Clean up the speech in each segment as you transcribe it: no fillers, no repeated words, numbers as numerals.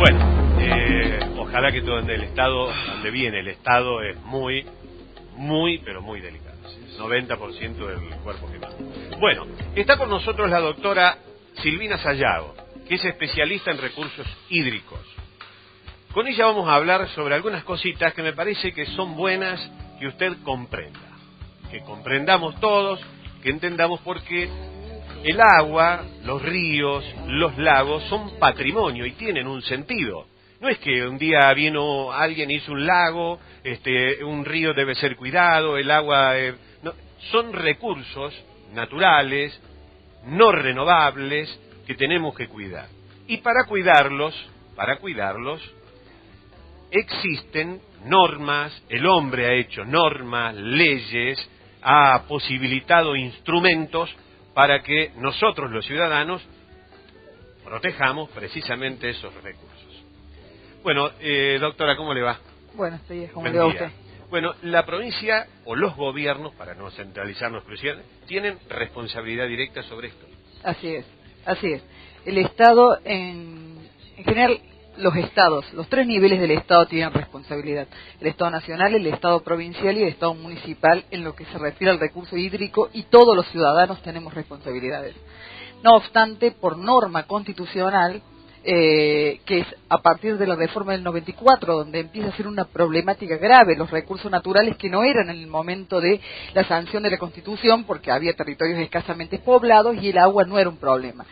Bueno, ojalá que todo en el estado, donde viene el estado es muy, pero muy delicado. 90% del cuerpo quemado. Bueno, está con nosotros la doctora Silvina Sayago, que es especialista en recursos hídricos. Con ella vamos a hablar sobre algunas cositas que me parece que son buenas que usted comprenda. Que comprendamos todos, que entendamos por qué el agua, los ríos, los lagos son patrimonio y tienen un sentido. No es que un día vino alguien, hizo un lago, un río debe ser cuidado, el agua... no, son recursos naturales, no renovables, que tenemos que cuidar. Y para cuidarlos, existen normas, el hombre ha hecho normas, leyes, ha posibilitado instrumentos para que nosotros los ciudadanos protejamos precisamente esos recursos. Bueno, doctora, ¿cómo le va? Bueno, estoy bien, ¿cómo le va a usted? Bueno, la provincia o los gobiernos, para no centralizarnos exclusivamente, tienen responsabilidad directa sobre esto. Así es. El Estado, en general, los estados, los tres niveles del Estado tienen responsabilidad. El Estado nacional, el Estado provincial y el Estado municipal en lo que se refiere al recurso hídrico, y todos los ciudadanos tenemos responsabilidades. No obstante, por norma constitucional, que es a partir de la reforma del 94, donde empieza a ser una problemática grave los recursos naturales, que no eran en el momento de la sanción de la Constitución, porque había territorios escasamente poblados y el agua no era un problema.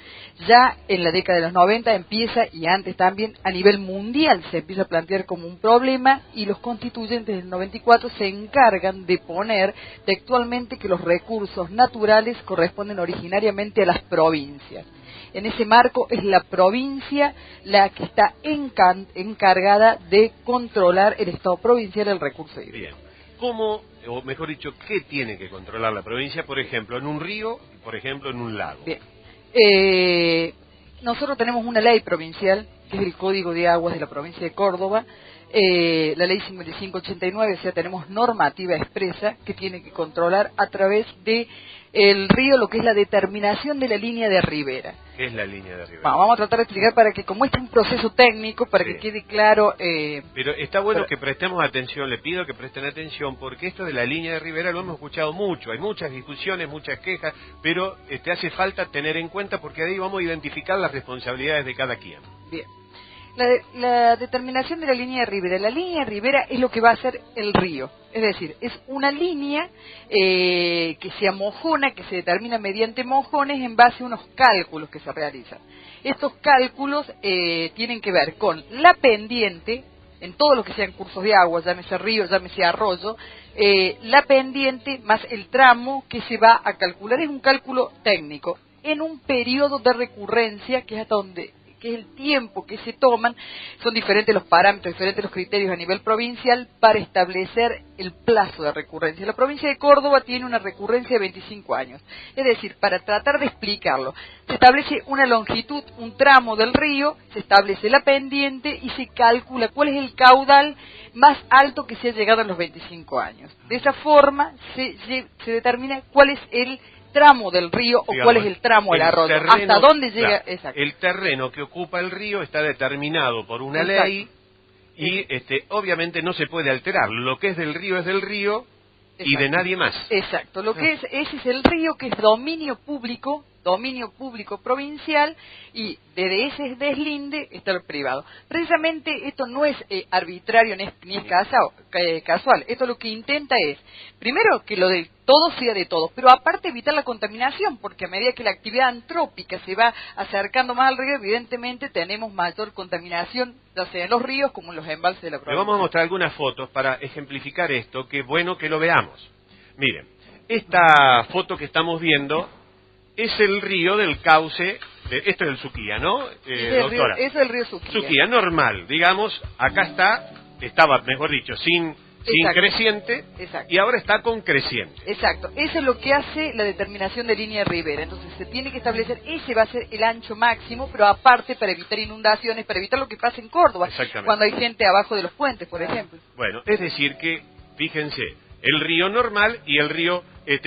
Ya en la década de los 90 empieza, y antes también, a nivel mundial se empieza a plantear como un problema, y los constituyentes del 94 se encargan de poner textualmente que los recursos naturales corresponden originariamente a las provincias. En ese marco es la provincia la que está encargada de controlar el Estado provincial del recurso hídrico. Bien. ¿Cómo, o mejor dicho, qué tiene que controlar la provincia, por ejemplo, en un río y, por ejemplo, en un lago? Bien. Nosotros tenemos una ley provincial, que es el Código de Aguas de la provincia de Córdoba, la ley 5589, o sea, tenemos normativa expresa que tiene que controlar a través de el río lo que es la determinación de la línea de ribera. ¿Qué es la línea de ribera? Vamos a tratar de explicar para que, como este es un proceso técnico, para que quede claro... Pero está bueno que prestemos atención, le pido que presten atención, porque esto de la línea de ribera lo hemos escuchado mucho, hay muchas discusiones, muchas quejas, pero hace falta tener en cuenta, porque ahí vamos a identificar las responsabilidades de cada quien. Bien. La determinación de la línea de ribera. La línea de ribera es lo que va a hacer el río. Es decir, es una línea que se amojona, que se determina mediante mojones en base a unos cálculos que se realizan. Estos cálculos tienen que ver con la pendiente, en todo lo que sean cursos de agua, llámese río, llámese arroyo, la pendiente más el tramo que se va a calcular. Es un cálculo técnico en un periodo de recurrencia que es hasta donde... que es el tiempo que se toman, son diferentes los parámetros, diferentes los criterios a nivel provincial para establecer el plazo de recurrencia. La provincia de Córdoba tiene una recurrencia de 25 años. Es decir, para tratar de explicarlo, se establece una longitud, un tramo del río, se establece la pendiente y se calcula cuál es el caudal más alto que se ha llegado en los 25 años. De esa forma se determina cuál es el tramo del río, o digamos, cuál es el tramo del arroyo, terreno, hasta dónde llega. Claro, exacto. El terreno que ocupa el río está determinado por una ley y obviamente no se puede alterar. Lo que es del río y de nadie más. Exacto. Ese es el río, que es dominio público provincial, y desde ese deslinde está el privado. Precisamente esto no es arbitrario ni es casual. Esto lo que intenta es, primero, que lo de todos sea de todos, pero aparte evitar la contaminación, porque a medida que la actividad antrópica se va acercando más al río, evidentemente tenemos mayor contaminación, ya sea en los ríos como en los embalses de la provincia. Le vamos a mostrar algunas fotos para ejemplificar esto, que es bueno que lo veamos. Miren, esta foto que estamos viendo es el río del cauce, esto es el Suquía, ¿no, doctora? Es el río Suquía. Suquía, normal, digamos, acá estaba, mejor dicho, sin creciente, y ahora está con creciente. Exacto, eso es lo que hace la determinación de línea de ribera. Entonces se tiene que establecer, ese va a ser el ancho máximo, pero aparte para evitar inundaciones, para evitar lo que pasa en Córdoba, cuando hay gente abajo de los puentes, por ejemplo. Bueno, es decir que, fíjense, el río normal y el río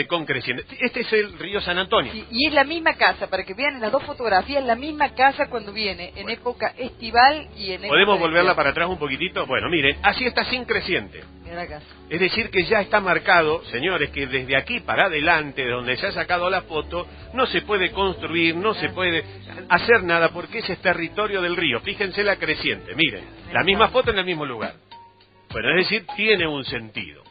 con creciente. Este es el río San Antonio. Sí, y es la misma casa, para que vean en las dos fotografías, la misma casa cuando viene en época estival y en época... ¿Podemos volverla para atrás un poquitito? Bueno, miren, así está sin creciente. Mira la casa. Es decir, que ya está marcado, señores, que desde aquí para adelante, donde se ha sacado la foto, no se puede construir, no se puede hacer nada, porque ese es territorio del río. Fíjense la creciente, miren, la misma foto en el mismo lugar. Bueno, es decir, tiene un sentido.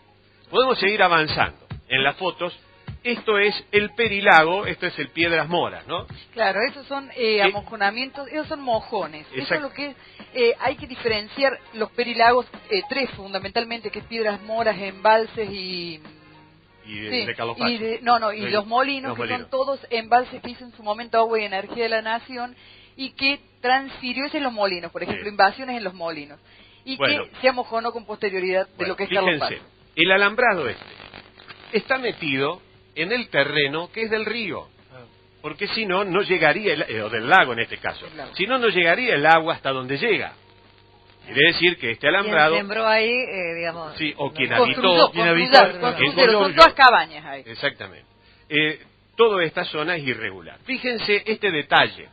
Podemos seguir avanzando en las fotos. Esto es el Perilago, esto es el Piedras Moras, ¿no? Claro, esos son amojonamientos, esos son mojones. Exacto. Eso es lo que hay que diferenciar los perilagos, tres fundamentalmente, que es Piedras Moras, embalses y de Calopach. y los molinos, que son todos embalses que hizo en su momento Agua y Energía de la Nación y que transfirió ese en los molinos, por ejemplo, invasiones en los molinos, y que se amojonó con posterioridad de lo que es Calopach. Fíjense, el alambrado está metido en el terreno que es del río, porque si no, no llegaría, o del lago en este caso, si no, no llegaría el agua hasta donde llega. Quiere decir que este alambrado... Quien sembró ahí, digamos... Sí, o quien habitó, son todas cabañas ahí. Exactamente. Toda esta zona es irregular. Fíjense este detalle.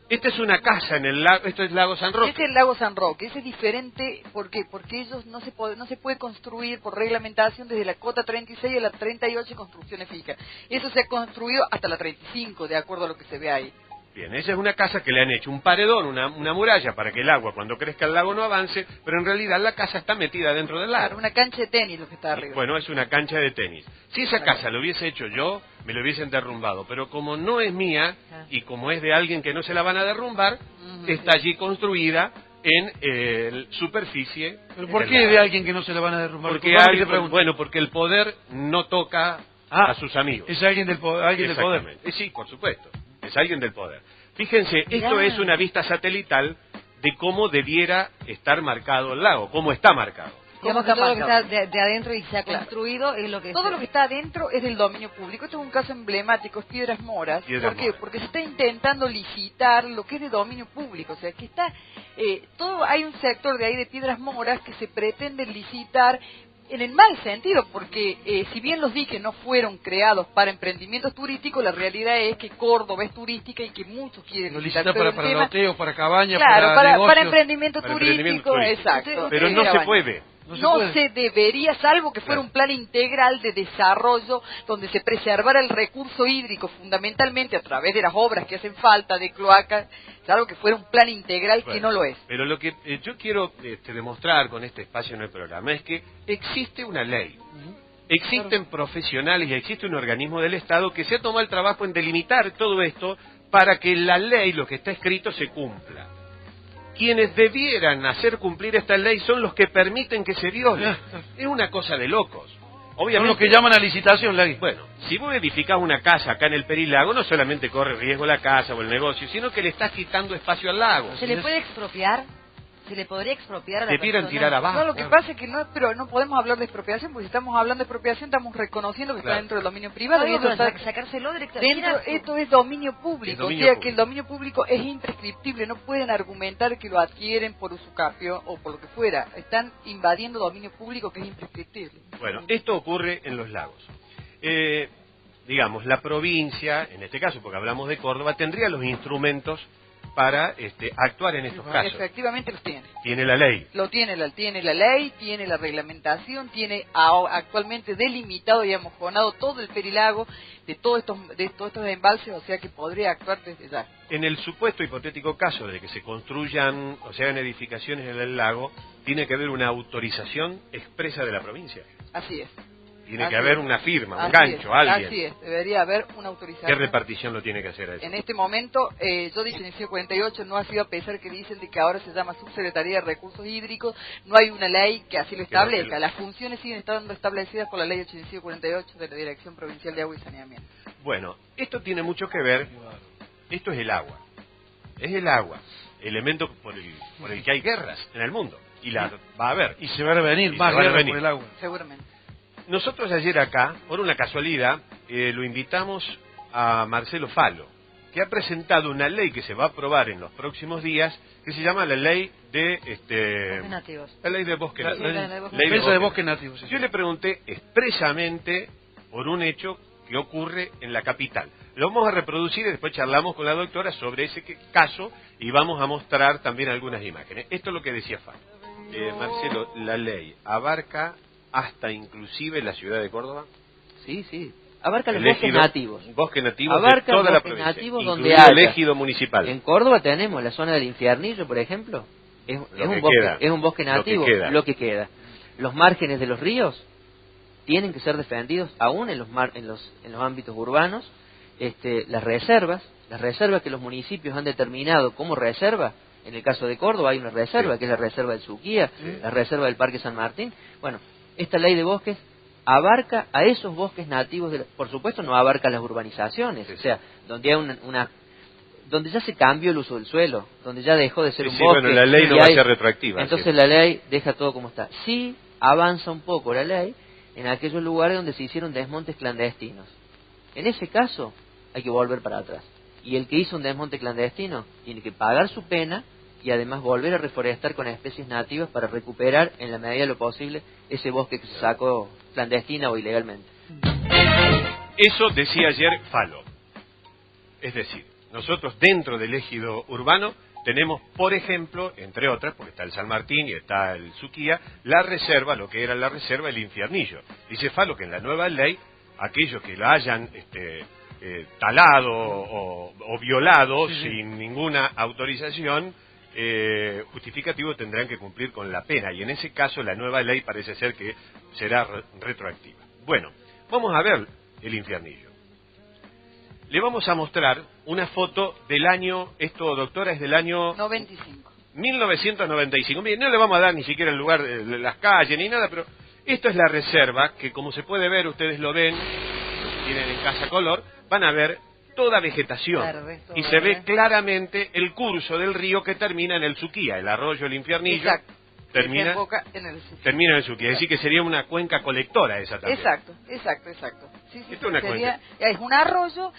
Esta es una casa en el lago, esto es Lago San Roque. Este es el Lago San Roque, ese es diferente, ¿por qué? Porque ellos no se puede construir por reglamentación desde la cota 36 a la 38 construcciones fijas. Eso se ha construido hasta la 35, de acuerdo a lo que se ve ahí. Bien, esa es una casa que le han hecho un paredón, una muralla para que el agua cuando crezca el lago no avance, pero en realidad la casa está metida dentro del lago. Claro, una cancha de tenis lo que está arriba. Bueno, es una cancha de tenis. Si esa casa lo hubiese hecho yo, me lo hubiesen derrumbado, pero como no es mía y como es de alguien que no se la van a derrumbar, está allí construida en superficie. ¿Pero por qué de alguien que no se la van a derrumbar? Porque porque el poder no toca a sus amigos. Es alguien del poder. Sí, por supuesto. Es alguien del poder. Fíjense, esto es una vista satelital de cómo debiera estar marcado el lago, cómo está marcado. Digamos que todo lo que está de adentro y se ha construido es lo que... Todo lo que está adentro es del dominio público. Esto es un caso emblemático, es Piedras Moras. ¿Por qué? Porque se está intentando licitar lo que es de dominio público. O sea, que está... hay un sector de ahí de Piedras Moras que se pretende licitar en el mal sentido, porque si bien los diques no fueron creados para emprendimientos turísticos, la realidad es que Córdoba es turística y que muchos quieren licitar para loteo, para cabañas, claro, para para emprendimiento turístico, exacto. Pero no se puede. No se debería, salvo que fuera un plan integral de desarrollo donde se preservara el recurso hídrico fundamentalmente a través de las obras que hacen falta, de cloacas, salvo que fuera un plan integral que no lo es. Pero lo que yo quiero demostrar con este espacio en el programa es que existe una ley. Existen profesionales y existe un organismo del Estado que se ha tomado el trabajo en delimitar todo esto para que la ley, lo que está escrito, se cumpla. Quienes debieran hacer cumplir esta ley son los que permiten que se viole. Es una cosa de locos. Obviamente, son los que llaman a licitación, Lagui. Bueno, si vos edificás una casa acá en el Perilago, no solamente corre riesgo la casa o el negocio, sino que le estás quitando espacio al lago. ¿Se le puede expropiar? ¿Se le podría expropiar a la persona? Debieran tirar abajo. No, lo que pasa es que no podemos hablar de expropiación, porque si estamos hablando de expropiación estamos reconociendo que está dentro del dominio privado. Y esto está sacárselo directamente. Esto es dominio público, que el dominio público es imprescriptible, no pueden argumentar que lo adquieren por usucapión o por lo que fuera. Están invadiendo dominio público que es imprescriptible. Bueno, esto ocurre en los lagos. Digamos, la provincia, en este caso, porque hablamos de Córdoba, tendría los instrumentos para actuar en estos casos. Efectivamente los tiene. Tiene la ley. Tiene la ley, tiene la reglamentación, tiene actualmente delimitado y amojonado todo el Perilago de todos estos embalses, o sea que podría actuar desde ya. En el supuesto hipotético caso de que se construyan o se hagan edificaciones en el lago, tiene que haber una autorización expresa de la provincia. Así es. Tiene que haber una firma, un gancho, alguien. Así es, debería haber una autorización. ¿Qué repartición lo tiene que hacer eso? En este momento, yo dije en el 48, no ha sido a pesar que dicen de que ahora se llama Subsecretaría de Recursos Hídricos, no hay una ley que así lo establezca. Las funciones siguen estando establecidas por la ley 8548 de la Dirección Provincial de Agua y Saneamiento. Bueno, esto tiene mucho que ver, esto es el agua. Es el agua, elemento por el que hay guerras en el mundo. Y la va a haber. Y se van a venir más guerras por el agua. Seguramente. Nosotros ayer acá, por una casualidad, lo invitamos a Marcelo Falo, que ha presentado una ley que se va a aprobar en los próximos días, que se llama la ley de bosques nativos. La ley de bosques nativos. Defensa de bosques nativos. Yo le pregunté expresamente por un hecho que ocurre en la capital. Lo vamos a reproducir y después charlamos con la doctora sobre ese caso y vamos a mostrar también algunas imágenes. Esto es lo que decía Fabio. Marcelo, ¿la ley abarca hasta inclusive la ciudad de Córdoba? Sí, sí. Abarca los bosques nativos. Bosques nativos abarca de toda la bosques provincia, nativos donde incluido el haya. ejido municipal. En Córdoba tenemos la zona del Infiernillo, por ejemplo. Es un bosque nativo, lo que queda. Los márgenes de los ríos tienen que ser defendidos aún en los ámbitos urbanos. Las reservas que los municipios han determinado como reserva. En el caso de Córdoba hay una reserva, que es la reserva del Suquía, la reserva del Parque San Martín. Bueno, esta ley de bosques abarca a esos bosques nativos, por supuesto no abarca las urbanizaciones, o sea, donde hay donde ya se cambió el uso del suelo, donde ya dejó de ser un bosque. Bueno, la ley no va a ser retroactiva. Entonces la ley deja todo como está. Sí avanza un poco la ley en aquellos lugares donde se hicieron desmontes clandestinos. En ese caso hay que volver para atrás. Y el que hizo un desmonte clandestino tiene que pagar su pena y además volver a reforestar con especies nativas para recuperar en la medida de lo posible ese bosque que se sacó clandestina o ilegalmente. Eso decía ayer Falo. Es decir, nosotros dentro del ejido urbano tenemos, por ejemplo, entre otras, porque está el San Martín y está el Suquía, la reserva, lo que era la reserva del Infiernillo. Dice Falo que en la nueva ley, aquellos que la hayan talado o violado sin ninguna autorización justificativo tendrán que cumplir con la pena, y en ese caso la nueva ley parece ser que será retroactiva. Bueno, vamos a ver el Infiernillo. Le vamos a mostrar una foto del año, esto doctora es del año 1995. Bien, no le vamos a dar ni siquiera el lugar de las calles ni nada, pero esto es la reserva que, como se puede ver, ustedes lo ven, tienen en casa color, van a ver toda vegetación y se ve claramente el curso del río que termina en el Suquía, el arroyo El Infiernillo. Exacto. Termina en el Suquía, es decir que sería una cuenca colectora esa también. Exacto. Sí, esto es una cuenca. Es un arroyo,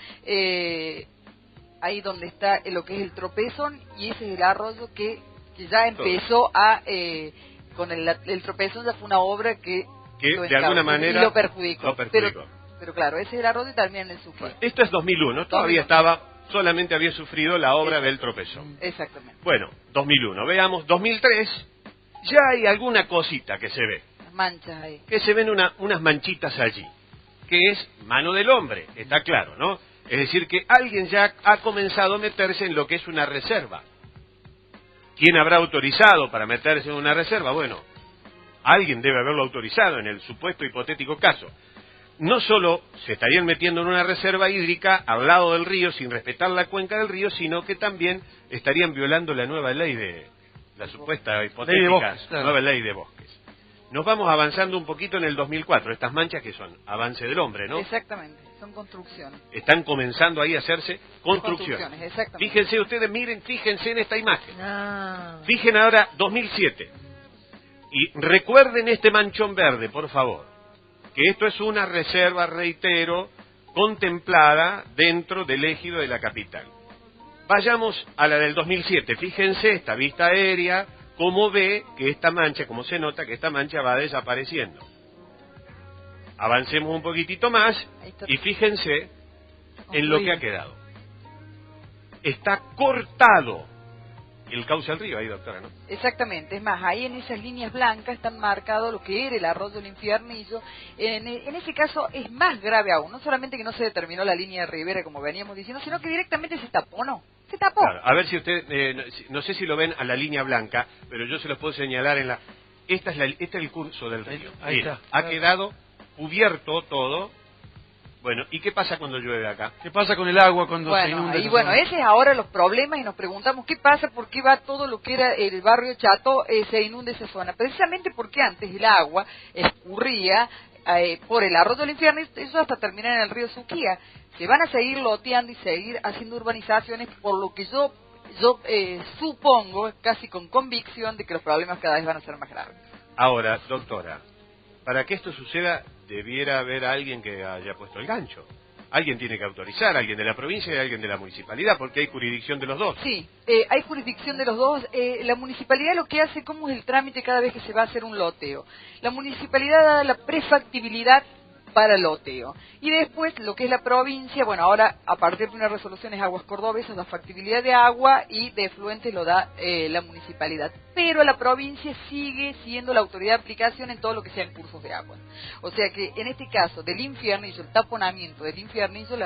ahí donde está lo que es el tropezón, y ese es el arroyo que ya empezó con el tropezón, ya fue una obra que de alguna manera lo perjudicó. Pero claro, ese es el arroyo y también el Suquía. Bueno, esto es 2001, todavía solamente había sufrido la obra del tropezón. Exactamente. Bueno, 2001, veamos, 2003... ya hay alguna cosita que se ve. Manchas ahí. Que se ven unas manchitas allí. Que es mano del hombre, está claro, ¿no? Es decir, que alguien ya ha comenzado a meterse en lo que es una reserva. ¿Quién habrá autorizado para meterse en una reserva? Bueno, alguien debe haberlo autorizado en el supuesto hipotético caso. No solo se estarían metiendo en una reserva hídrica al lado del río sin respetar la cuenca del río, sino que también estarían violando la nueva ley la supuesta hipotética nueva ley de bosques. Nos vamos avanzando un poquito en el 2004. Estas manchas que son avance del hombre, ¿no? Exactamente, son construcciones. Están comenzando ahí a hacerse construcciones. Exactamente. Fíjense ustedes, fíjense en esta imagen. Fíjense ahora 2007. Y recuerden este manchón verde, por favor. Que esto es una reserva, reitero, contemplada dentro del ejido de la capital. Vayamos a la del 2007. Fíjense esta vista aérea, cómo ve que esta mancha, cómo se nota que esta mancha va desapareciendo. Avancemos un poquitito más y fíjense en lo que ha quedado. Está cortado el cauce del río ahí, doctora, ¿no? Exactamente, es más, ahí en esas líneas blancas están marcados lo que era el arroyo del Infiernillo. En ese caso es más grave aún, no solamente que no se determinó la línea de ribera como veníamos diciendo, sino que directamente se tapó, ¿no? Se tapó. Claro, a ver si usted, no sé si lo ven a la línea blanca, pero yo se los puedo señalar en este es el curso del río. Ahí está. Ha quedado cubierto todo. Bueno, ¿y qué pasa cuando llueve acá? ¿Qué pasa con el agua cuando se inunda? Y bueno, ese es ahora los problemas y nos preguntamos qué pasa, por qué va todo lo que era el barrio Chato, se inunda esa zona. Precisamente porque antes el agua escurría por el arroyo del Infierno y eso hasta terminar en el río Suquía. Se van a seguir loteando y seguir haciendo urbanizaciones, por lo que yo supongo, casi con convicción, de que los problemas cada vez van a ser más graves. Ahora, doctora, para que esto suceda, debiera haber alguien que haya puesto el gancho. Alguien tiene que autorizar, alguien de la provincia y alguien de la municipalidad, porque hay jurisdicción de los dos. Sí, hay jurisdicción de los dos. La municipalidad lo que hace, ¿cómo es el trámite cada vez que se va a hacer un loteo? La municipalidad da la prefactibilidad para loteo. Y después, lo que es la provincia, bueno, ahora a partir de una resolución es Aguas Cordobesas, la factibilidad de agua y de efluentes lo da la municipalidad. Pero la provincia sigue siendo la autoridad de aplicación en todo lo que sean cursos de agua. O sea que en este caso del infiernillo, el taponamiento del infiernillo,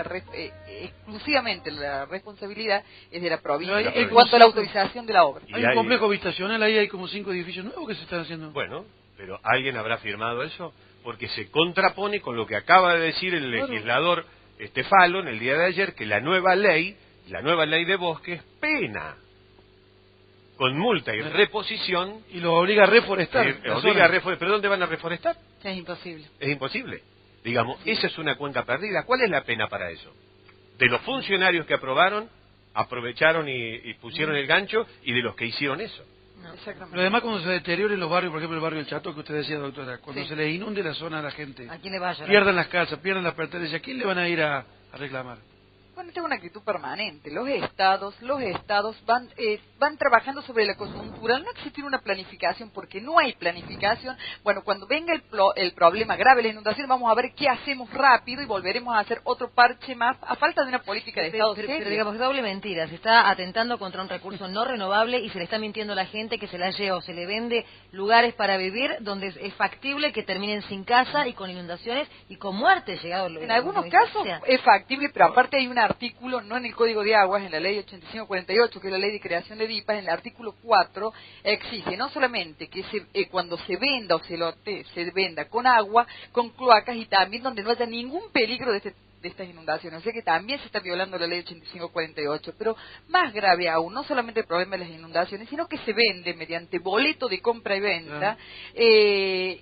exclusivamente la responsabilidad es de la provincia en cuanto a la autorización de la obra. Hay un complejo habitacional, ahí hay como 5 edificios nuevos que se están haciendo. Bueno, pero ¿alguien habrá firmado eso? Porque se contrapone con lo que acaba de decir el legislador Estefalo en el día de ayer, que la nueva ley de bosques, pena con multa y reposición. Y lo obliga a reforestar. ¿Pero dónde van a reforestar? Es imposible. Es imposible. Digamos, esa es una cuenta perdida. ¿Cuál es la pena para eso? De los funcionarios que aprovecharon y pusieron el gancho, y de los que hicieron eso. No, exactamente. Pero además, cuando se deterioren los barrios, por ejemplo el barrio del Chato que usted decía, doctora, cuando se les inunde la zona a la gente, ¿a quién le va a llorar? Pierdan las casas, pierdan las pertenencias, ¿a quién le van a ir a reclamar? Bueno, esta es una actitud permanente. Los estados van trabajando sobre la coyuntura. No existe una planificación, porque no hay planificación. Bueno, cuando venga el problema grave, la inundación, vamos a ver qué hacemos rápido y volveremos a hacer otro parche más, a falta de una política de Estado seria. Pero digamos, doble mentira. Se está atentando contra un recurso no renovable y se le está mintiendo a la gente que se la lleva o se le vende lugares para vivir donde es factible que terminen sin casa y con inundaciones y con muerte llegado. En algunos casos es factible, pero aparte hay una artículo, no en el Código de Aguas, en la ley 8548, que es la ley de creación de DIPAS, en el artículo 4, exige no solamente que cuando se venda o se venda con agua, con cloacas, y también donde no haya ningún peligro de estas inundaciones. O sea que también se está violando la ley 8548, pero más grave aún, no solamente el problema de las inundaciones, sino que se vende mediante boleto de compra y venta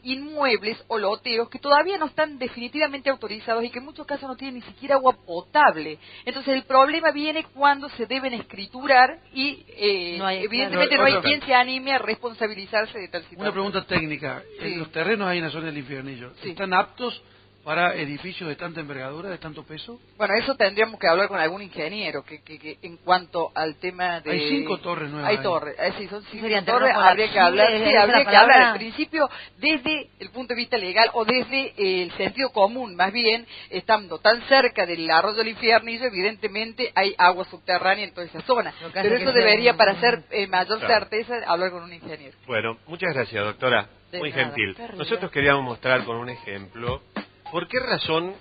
inmuebles o loteos que todavía no están definitivamente autorizados y que en muchos casos no tienen ni siquiera agua potable. Entonces el problema viene cuando se deben escriturar y evidentemente no hay quien se anime a responsabilizarse de tal situación. Una pregunta técnica. Los terrenos ahí en la zona del Infiernillo, ¿están aptos para edificios de tanta envergadura, de tanto peso? Bueno, eso tendríamos que hablar con algún ingeniero, que en cuanto al tema de... Hay 5 torres nuevas. Hay torres, sí, son 5 torres, habría que hablar, al principio, desde el punto de vista legal, o desde el sentido común, más bien, estando tan cerca del arroyo del Infiernillo, evidentemente hay agua subterránea en toda esa zona. Pero eso debería, para hacer mayor certeza, hablar con un ingeniero. Bueno, muchas gracias, doctora. Muy gentil. Nosotros queríamos mostrar con un ejemplo ¿por qué razón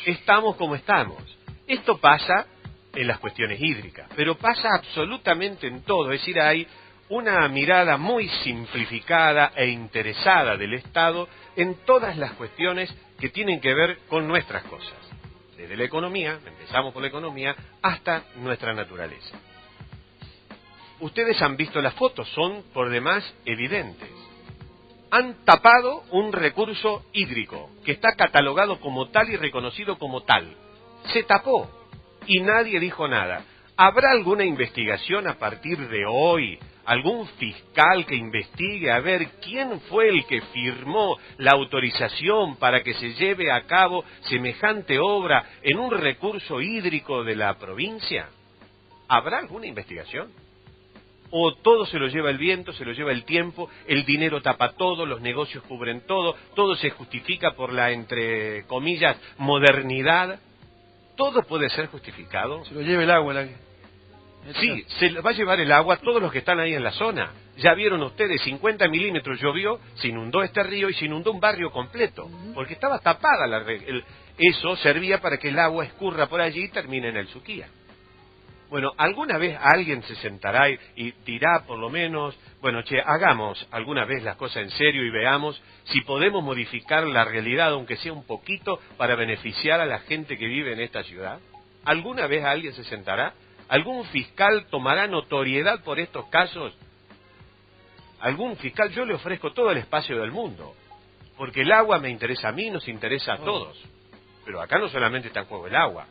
estamos como estamos? Esto pasa en las cuestiones hídricas, pero pasa absolutamente en todo. Es decir, hay una mirada muy simplificada e interesada del Estado en todas las cuestiones que tienen que ver con nuestras cosas. Desde la economía, empezamos por la economía, hasta nuestra naturaleza. Ustedes han visto las fotos, son por demás evidentes. Han tapado un recurso hídrico que está catalogado como tal y reconocido como tal. Se tapó y nadie dijo nada. ¿Habrá alguna investigación a partir de hoy? ¿Algún fiscal que investigue a ver quién fue el que firmó la autorización para que se lleve a cabo semejante obra en un recurso hídrico de la provincia? ¿Habrá alguna investigación? ¿O todo se lo lleva el viento, se lo lleva el tiempo, el dinero tapa todo, los negocios cubren todo, todo se justifica por la, entre comillas, modernidad? ¿Todo puede ser justificado? Se lo lleva el agua. Sí, se va a llevar el agua todos los que están ahí en la zona. Ya vieron ustedes, 50 milímetros llovió, se inundó este río y se inundó un barrio completo, porque estaba tapada eso servía para que el agua escurra por allí y termine en el Suquía. Bueno, ¿alguna vez alguien se sentará y dirá por lo menos, bueno, hagamos alguna vez las cosas en serio y veamos si podemos modificar la realidad, aunque sea un poquito, para beneficiar a la gente que vive en esta ciudad? ¿Alguna vez alguien se sentará? ¿Algún fiscal tomará notoriedad por estos casos? ¿Algún fiscal? Yo le ofrezco todo el espacio del mundo, porque el agua me interesa a mí, nos interesa a todos. Pero acá no solamente está en juego el agua,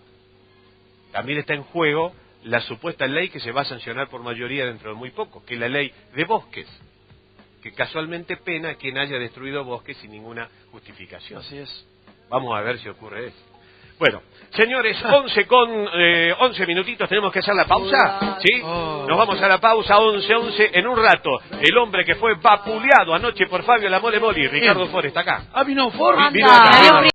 también está en juego la supuesta ley que se va a sancionar por mayoría dentro de muy poco, que es la ley de bosques, que casualmente pena a quien haya destruido bosques sin ninguna justificación. Así es. Vamos a ver si ocurre eso. Bueno, señores, 11 minutitos, tenemos que hacer la pausa, ¿sí? Nos vamos a la pausa, 11, en un rato. El hombre que fue vapuleado anoche por Fabio La Mole Moli, Ricardo Ford está acá. ¿Vino Ford? Vino acá.